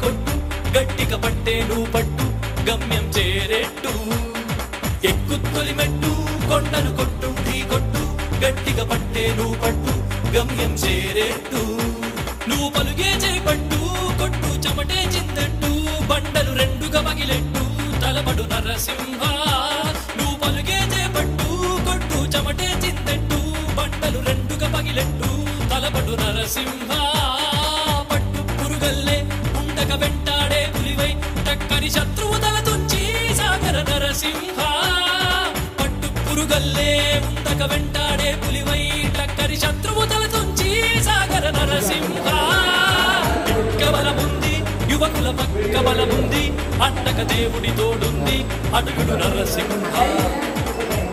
కొట్టు గట్టిగా పట్టే నువ్వు పట్టు గమ్యం చేరేట్టు ఎక్కు తొలి మెట్టు కొండను కొట్టు ఢీ కొట్టు గట్టిగా పట్టే నువ్వు పట్టు గమ్యం చేరేట్టు నువ్వు పలుగే చేపట్టు కొట్టు చెమటే చిందట్టు బండలు రెండుగా పగిలెట్టు తలపడు నరసింహ నువ్వు పలుగే చేపట్టు కొట్టు చెమటే చిందట్టు బండలు రెండుగా పగిలెట్టు తలపడు నరసింహ పట్టు పురుగల్లే ఉండక వెంటాడే పులివై టక్కని శత్రువు తల తుంచి సాగర నరసింహ పట్టు పురుగల్లే ఉండక వెంటాడే పులివై టక్కని శత్రువు తల తుంచి సాగర నరసింహ బలముంది యువకుల పక్క బలముంది అండక దేవుడి తోడుంది అడుగుడు నరసింహ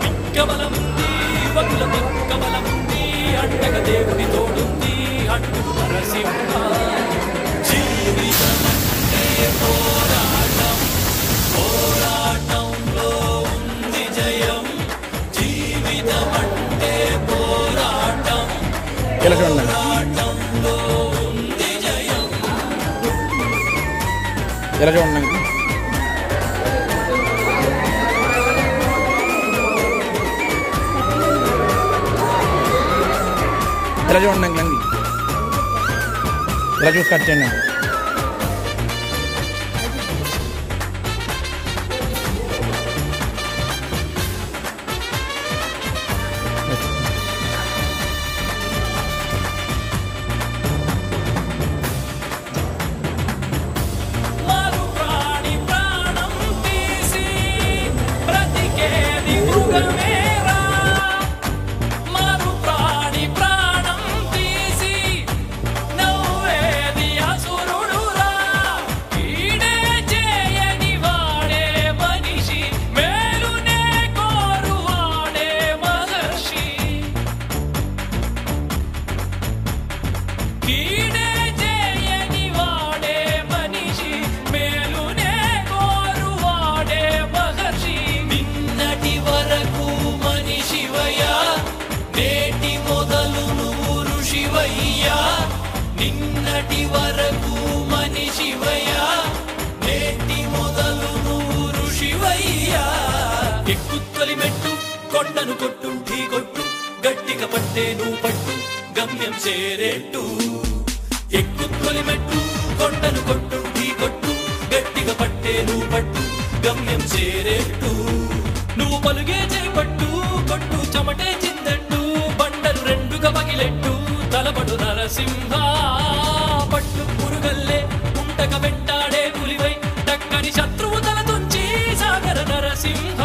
పిక్క బలముంది యువకుల పక్క బలముంది అండక దేవుడి తోడుంది అడుగుడు నరసింహ జీవితమంటే పోరాటం పోరాటంలో ఉంది జయం జీవితమంటే పోరాటం పోరాటంలో ఉంది జయం ఎలా చూడండి ఎలా చూడండి నంగి ఎలా చూసి కట్ చేయండి నిన్నటి వరకు మనిషివయ్యా నేటి మొదలు నువ్వు ఋషివయ్యా ఎక్కు తొలి మెట్టు కొండను కొట్టు ఢీ కొట్టు గట్టిగా పట్టే నువ్వు పట్టు గమ్యం చేరేట్టు ఎక్కు తొలి మెట్టు కొండను కొట్టు ఢీ కొట్టు గట్టిగా పట్టే నువ్వు పట్టు గమ్యం చేరేట్టు నువ్వు పలుగే చేపట్టు కొట్టు చెమటే చిందట్టు బండలు రెండుగా పగిలెట్టు తలపడు నరసింహ పట్టు పురుగల్లే ఉండక వెంటాడే పులివై టక్కని శత్రువు తల తుంచి సాగర నరసింహ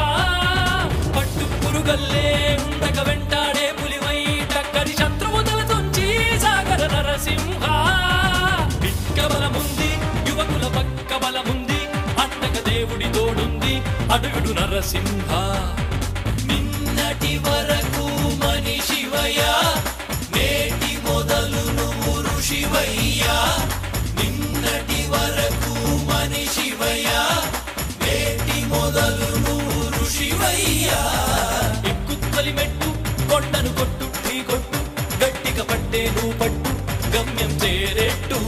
పట్టు పురుగల్లే ఉండక వెంటాడే పులివై టక్కని శత్రువు తల తుంచి సాగర నరసింహ పిక్క బలముంది యువకుల పక్క బలముంది అండక దేవుడి తోడుంది అడుగుడు నరసింహ నిన్నటి వరకు మనిషివయ్యా నేటి మొదలు నువ్వు ఋషివయ్యా నిన్నటి వరకు మనిషివయ్యా నేటి మొదలు నువ్వు ఋషివయ్యా ఎక్కు తొలి మెట్టు కొండను కొట్టు ఢీ కొట్టు గట్టిగా పట్టే నువ్వు పట్టు గమ్యం చేరేట్టు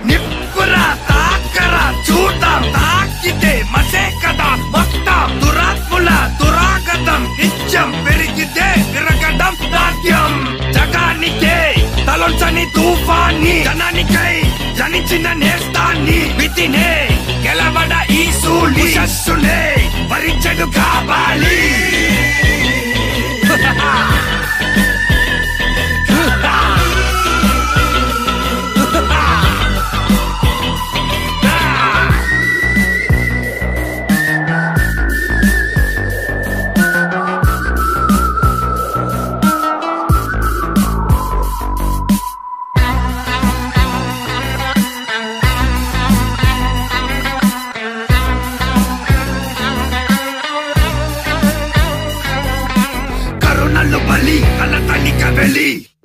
నిప్పురా తాకరా చూద్దాం తాకితే మసే కదా మొత్తం దురాత్ముల దురాగతం నిత్యం పెరిగితే విరగడం నాట్యం జగానికే తలొంచని తుఫాన్ని జనానికై జనించిన నేస్తాన్ని విధినే గెలవడ ఈ సూలి శస్సునే భరించడు కావాలి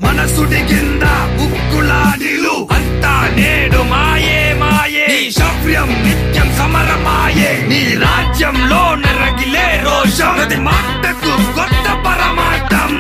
మనసుడి కింద ఉక్కులాడిలు అంతా నేడు మాయే మాయే నీ శౌర్యం నిత్యం సమరమాయే నీ రాజ్యంలో నరగిలే రోషం ప్రతి మాటకు కొత్త పరమార్థం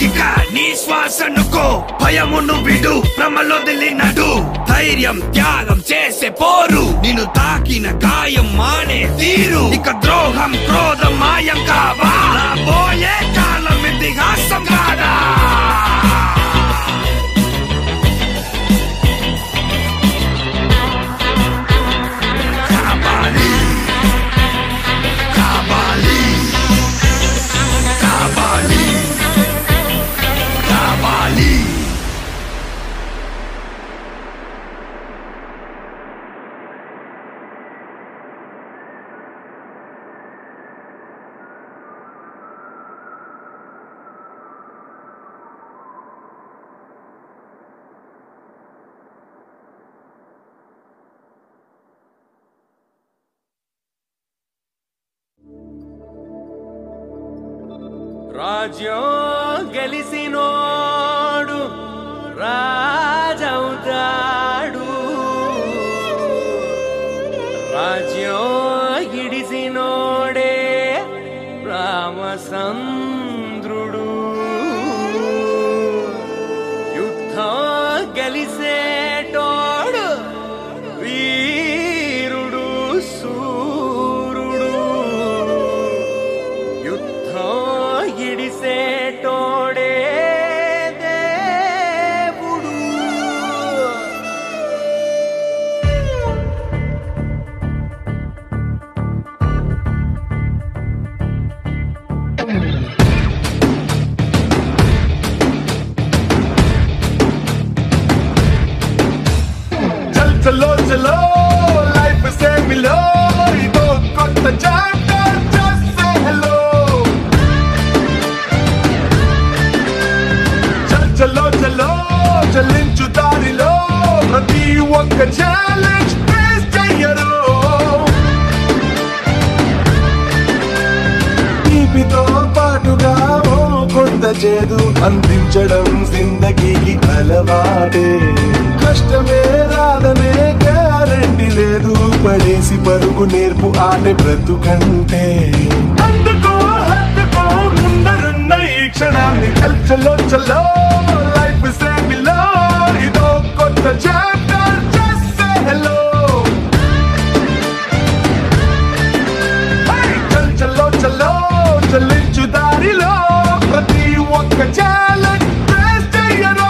ఇక నీ శ్వాసనుకో భయమును విడు భ్రమలొదిలినడు ధైర్యం త్యాగం చేసే పోరు నిన్ను తాకిన గాయం మానే తీరు ఇక ద్రోహం క్రోధం మాయం కావా రాబోయే కాలం ఇతిహాసం కాదా కావాలి కావాలి కావాలి రాజ్యం గెలిసినోడు రాజవుతాడు రాజ్యం గిడిసినోడే రామచంద్రుడు యుద్ధం గెలిసేటోడు వీరుడు సూరుడు యుద్ధం గిడిసేటోడే దేవుడు చలో చలో లైఫ్ సే మిలో ఇదో కొత్త చాప్టర్ జస్ట్ సే హలో చలో చలో చలించు దారిలో ప్రతి ఒక్క ఛాలెంజ్ ఫేస్ చెయ్యరు తీపితో పాటుగా ఓ కొంత చేదు అందించడం జిందగీకి అలవాటే కష్టమే రాదనే గ్యారంటీ లేదు పడేసి పరుగు నేర్పు ఆటే బ్రతుకంటే అందుకో హత్తుకో ముందరున్న ఈ క్షణాన్ని చల్లో చల్లో లైఫ్ సేమిలో ఇదో కొత్త చాప్టర్ జస్ట్ సే హలో చల్లో చల్లో చలించు దారిలో ప్రతి ఒక్క ఛాలెంజ్ ఫేస్ చెయ్యరు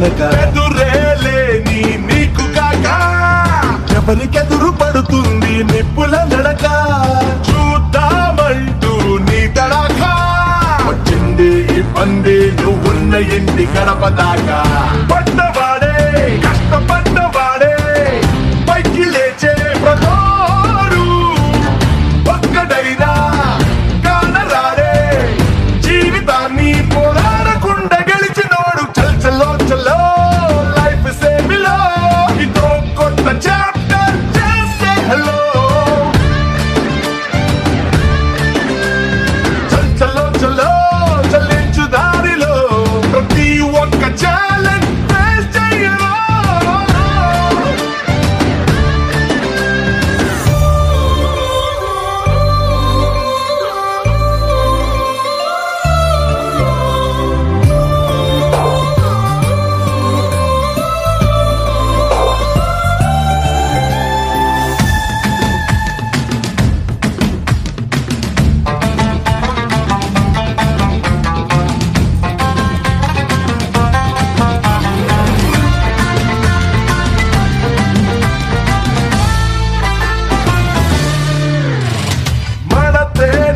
వెనక ఎదురేలేని నీకు కాక ఎవరికెదురు పడుతుంది నిప్పుల నడక చూద్దామంటూ నీ తడాకా వచ్చింది ఈ పంది నువ్వున్న ఇంటి గడప దాకా పడ్డవాడే కష్టపడ్డవాడే పైకి లేచే ప్రతోడు ఒక్కడైనా కానరాడే జీవితాన్ని పోరాడకుండా గెలిచినోడు చల్ చల్లో చల్లో లైఫ్ సేమిలో ఇదో కొత్త చాప్టర్ చేసే హలో చల్ చల్లో చల్లో చల్లించు దారిలో ప్రతి ఒక్క ఛాలెంజ్ ఫేస్ చెయ్యరా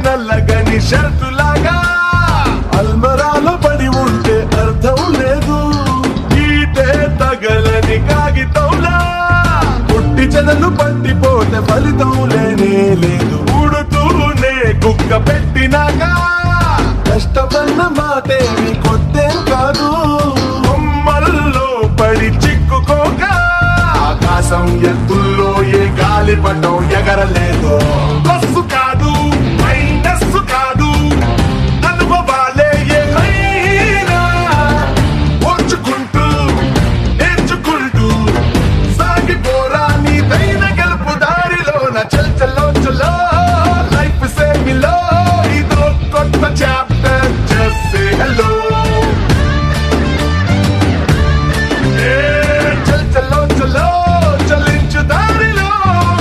నల్లగని షర్టులాగా అల్మరాలో పడి ఉంటే అర్థం లేదు ఈటే తగలని కాగితంలా పుట్టి చెదలు పట్టిపోతే ఫలితం లేనే లేదు ఉడుతూనే కుక్క పెట్టినాక కష్టపడిన మాటేమి కొత్తేం కాదు కొమ్మల్లో పడి చిక్కుకోక ఆకాశం ఎత్తుల్లో ఏ గాలి పటం ఎగరలేదు బస్సు కాదు మైనస్సు కాదు అనుభవాలే ఏమైనా ఓర్చుకుంటూ నేర్చుకుంటూ సాగిపోరా నీదైన గెలుపు దారిలోన చల్ చల్లో చల్లో లైఫ్ సేమిలో ఇదో కొత్త చాప్టర్ చేసే హలో చల్ చల్లో చల్లో చలించు దారిలో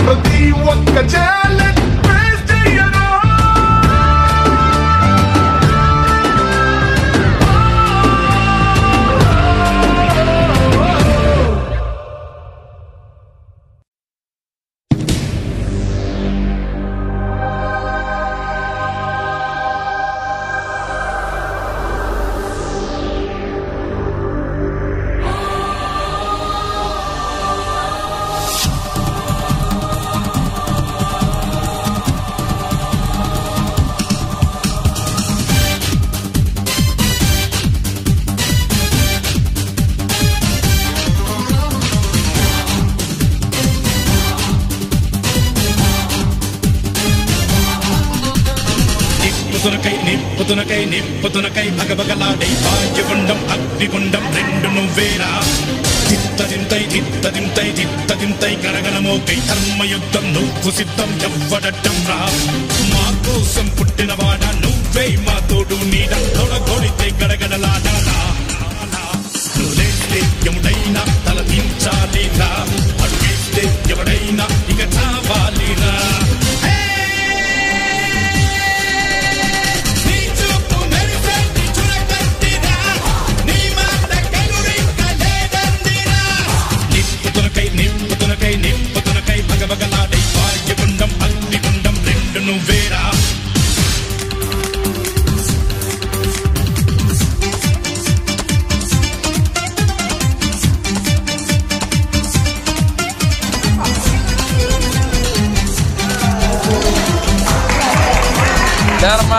ప్రతి ఒక్క ఛాలెంజ్ ఫేస్ చెయ్యరా నిప్పుతునకై భగభగలాడై భాగ్యగుండం అగ్నిగుండం రెండు నువ్వేరా చిత్తదింతై గరగనమోకై ధర్మయుద్ధం నువ్వు సిద్ధం ఎవ్వడట్టం రా మా కోసం పుట్టినవాడా నువ్వే మా తోడు నీడ తొడగొడితే గడగడలాడాలా నువ్వేస్తే ఎవడైనా తల దించాలిరా అడుగేస్తే ఎవడైనా ఇక చావాలిరా నిప్పుతునకై భగభగలాడై భాగ్యగుండం అగ్నిగుండం రెండు నువ్వేరా ధర్మ